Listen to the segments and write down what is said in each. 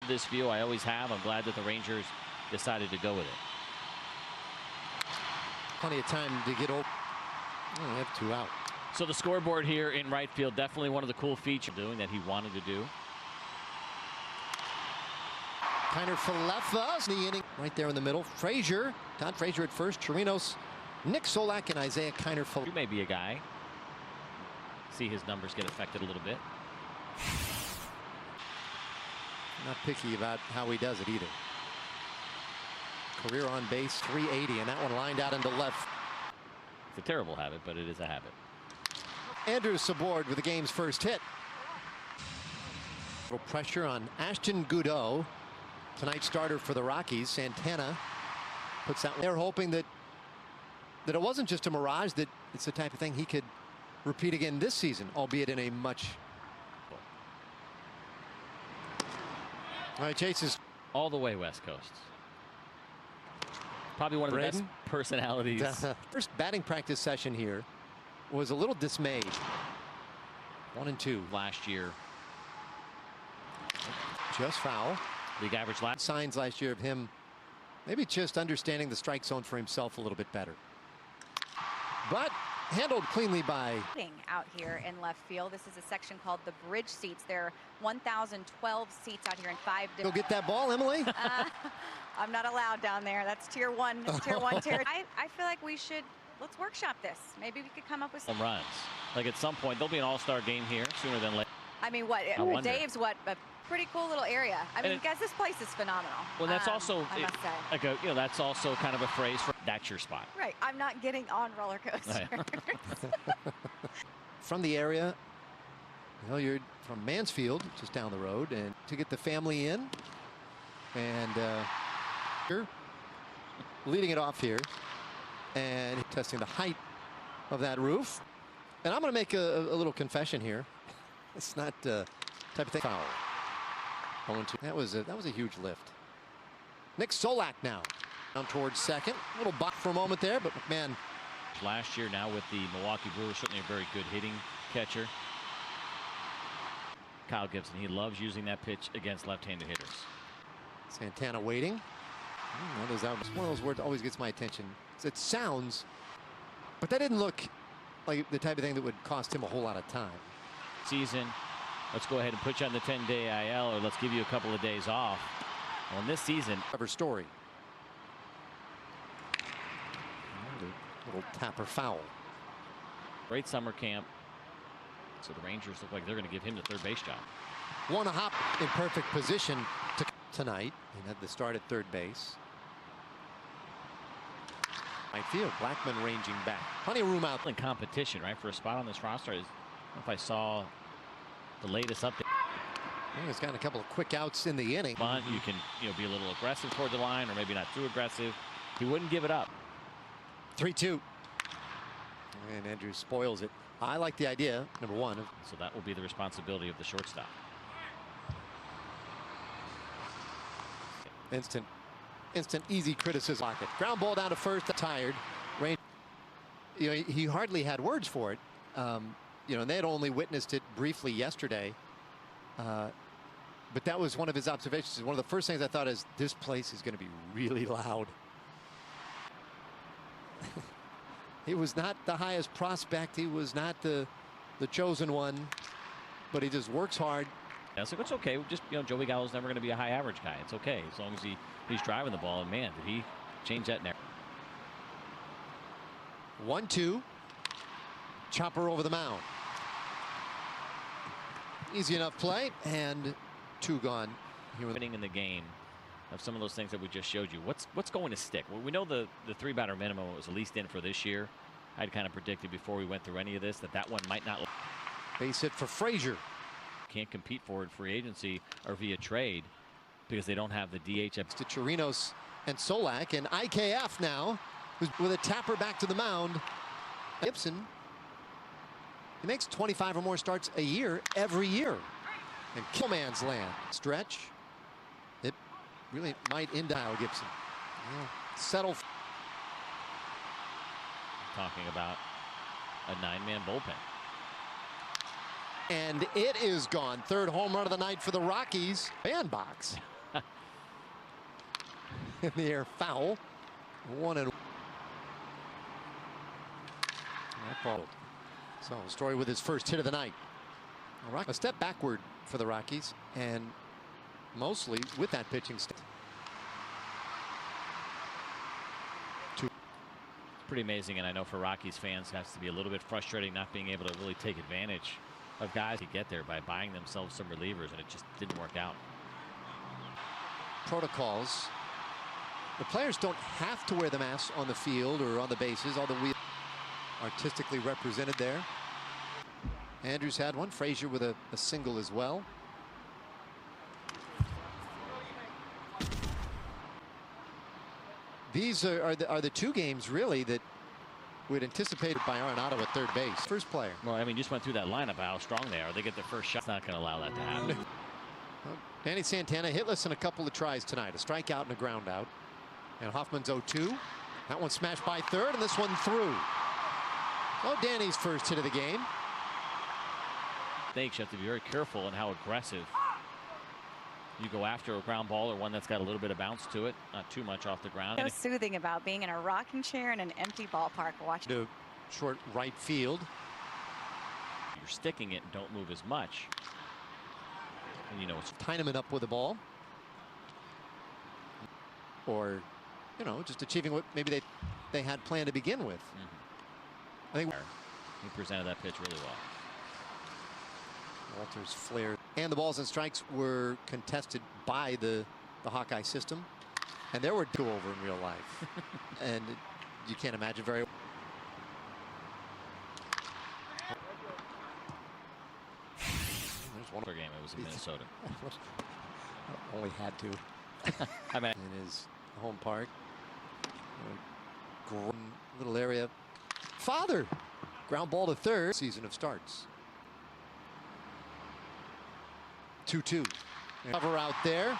This view, I always have. I'm glad that the Rangers decided to go with it. Plenty of time to get over. Oh, they have 2 out. So the scoreboard here in right field, definitely one of the cool features doing that he wanted to do. Kiner Falefa, the inning right there in the middle. Frazier, Todd Frazier at first. Chirinos, Nick Solak, and Isaiah Kiner Falefa. He may be a guy. See his numbers get affected a little bit. Not picky about how he does it either. Career on base 380, and that one lined out into left. It's a terrible habit, but it is a habit. Andrews aboard with the game's first hit. Little pressure on Ashton Goudeau, tonight's starter for the Rockies. Santana puts out. They're hoping that it wasn't just a mirage, that it's the type of thing he could repeat again this season, albeit in a much. All right, Chase is all the way West Coast. Probably one of the best personalities. First batting practice session here was a little dismayed. 1-2 last year. Just foul. League average last. Signs last year of him maybe just understanding the strike zone for himself a little bit better. But handled cleanly by. Out here in left field. This is a section called the bridge seats. There are 1,012 seats out here in 5 different. Go get that ball, Emily. I'm not allowed down there. That's tier 1. Tier 1 territory. I feel like let's workship this. Maybe we could come up with some runs. Like at some point there'll be an all-star game here sooner than later. I mean, Dave's a pretty cool little area. I mean, guys, this place is phenomenal. Well, that's also I must say. like that's also kind of a phrase for that's your spot. Right. I'm not getting on roller coasters. From the area, you're from Mansfield, just down the road, and to get the family in, and leading it off here, and testing the height of that roof. And I'm going to make a little confession here. It's not type of thing. Foul. That was a huge lift. Nick Solak now down towards second. A little bop for a moment there, but McMahon. Last year, now with the Milwaukee Brewers, certainly a very good hitting catcher. Kyle Gibson, he loves using that pitch against left-handed hitters. Santana waiting. It's one of those words that always gets my attention. It sounds, but that didn't look like the type of thing that would cost him a whole lot of time. Season, let's go ahead and put you on the 10-day IL, or let's give you a couple of days off. Well, in this season, cover story. Little tapper foul. Great summer camp. So the Rangers look like they're going to give him the third base job. One a hop in perfect position tonight. He had the start at third base. I feel Blackman ranging back. Plenty of room out. In competition, right, for a spot on this roster. I don't know if I saw the latest update. He's got a couple of quick outs in the inning. But you can be a little aggressive toward the line, or maybe not too aggressive. He wouldn't give it up. 3-2. And Andrews spoils it. I like the idea, number one. So that will be the responsibility of the shortstop. Instant easy criticism. Ground ball down to first. Tired. He hardly had words for it. And they had only witnessed it briefly yesterday. But that was one of his observations. One of the first things I thought is, this place is going to be really loud. He was not the highest prospect. He was not the chosen one, but he just works hard. Yeah, so it's okay. Just Joey Gallo's never going to be a high average guy. It's okay as long as he's driving the ball. And man, did he change that narrative. 1-2. Chopper over the mound. Easy enough play, and 2 gone. Winning in the game of some of those things that we just showed you. What's going to stick? Well, we know the 3-batter minimum was at least in for this year. I'd kind of predicted before we went through any of this that one might not. Base hit for Frazier. Can't compete for it free agency or via trade because they don't have the DH. To Chirinos and Solak, and IKF now with a tapper back to the mound. Gibson, he makes 25 or more starts a year every year. And Killman's land stretch. It really might end Kyle Gibson. Settle. Talking about a 9-man bullpen. And it is gone. Third home run of the night for the Rockies. Bandbox. In the air, foul. 1-1. That ball. So Story with his first hit of the night. A step backward for the Rockies, and mostly with that pitching staff. Pretty amazing, and I know for Rockies fans, it has to be a little bit frustrating not being able to really take advantage of guys who get there by buying themselves some relievers, and it just didn't work out. Protocols. The players don't have to wear the masks on the field or on the bases, although we artistically represented there. Andrews had one. Frazier with a single as well. These are the two games really that we'd anticipated by Arenado at third base. First player. Well, I mean, just went through that lineup, how strong they are. They get their first shot. It's not going to allow that to happen. Well, Danny Santana hitless in a couple of tries tonight. A strikeout and a ground out. And Hoffman's 0-2. That one smashed by third, and this one through. Oh, Danny's first hit of the game. You have to be very careful in how aggressive you go after a ground ball or one that's got a little bit of bounce to it, not too much off the ground. So soothing about being in a rocking chair in an empty ballpark watching. To short right field. You're sticking it and don't move as much. And you know it's Heineman up with the ball. Or, you know, just achieving what maybe they had planned to begin with. I think he presented that pitch really well. Walters flared, and the balls and strikes were contested by the Hawkeye system, and there were go over in real life, and you can't imagine very. There's one other game. It was in Minnesota. Only had to. I mean, in his home park, little area. Father, ground ball to third. Season of starts. 2-2. Cover out there.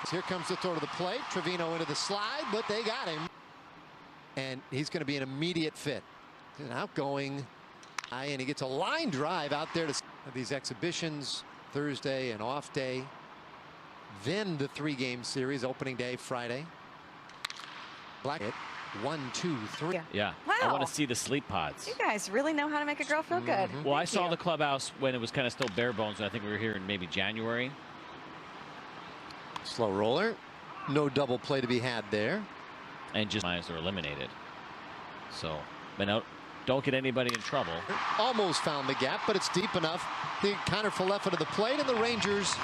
Here comes the throw to the plate. Trevino into the slide, but they got him. And he's going to be an immediate fit. An outgoing guy, and he gets a line drive out there to these exhibitions Thursday and off day. Then the 3-game series, opening day Friday. Black hit. 1, 2, 3. Yeah. Wow. I want to see the sleep pods. You guys really know how to make a girl feel good. Well, I saw the clubhouse when it was kind of still bare bones, and I think we were here in maybe January. Slow roller. No double play to be had there. And just are eliminated. So, but no, don't get anybody in trouble. Almost found the gap, but it's deep enough. The counter for left to the plate, and the Rangers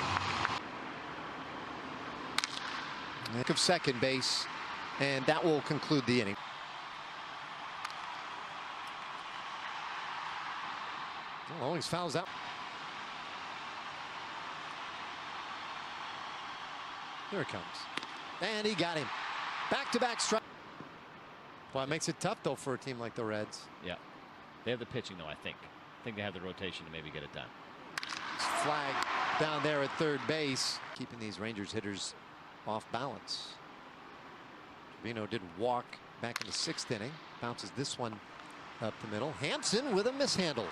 of second base. And that will conclude the inning. Well, Owings fouls out. Here it comes. And he got him. Back-to-back strike. Well, it makes it tough, though, for a team like the Reds. Yeah. They have the pitching, though, I think. I think they have the rotation to maybe get it done. Flag down there at third base, keeping these Rangers hitters off balance. Trevino did walk back in the 6th inning. Bounces this one up the middle. Hampson with a mishandle.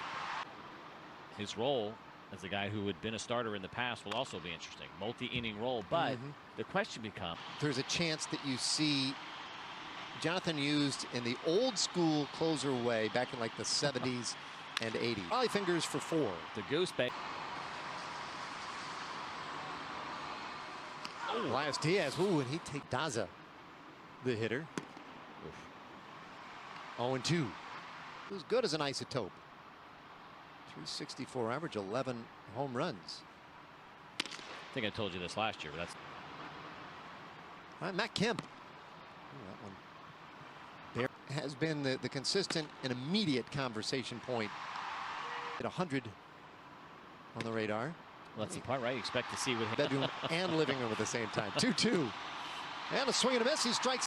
His role as a guy who had been a starter in the past will also be interesting. Multi-inning role, but the question becomes, there's a chance that you see Jonathan used in the old school closer way back in like the 70s and 80s. Probably fingers for 4. The goose bag. Elias Diaz. Ooh, and he take Daza, the hitter. 0-2. It was good as an isotope. 364 average, 11 home runs. I think I told you this last year, but that's. All right, Matt Kemp. Ooh, that one there has been the consistent and immediate conversation point. At 100 on the radar. Well, that's the part, right? You expect to see with bedroom and living room at the same time. 2-2. And a swing and a miss. He strikes.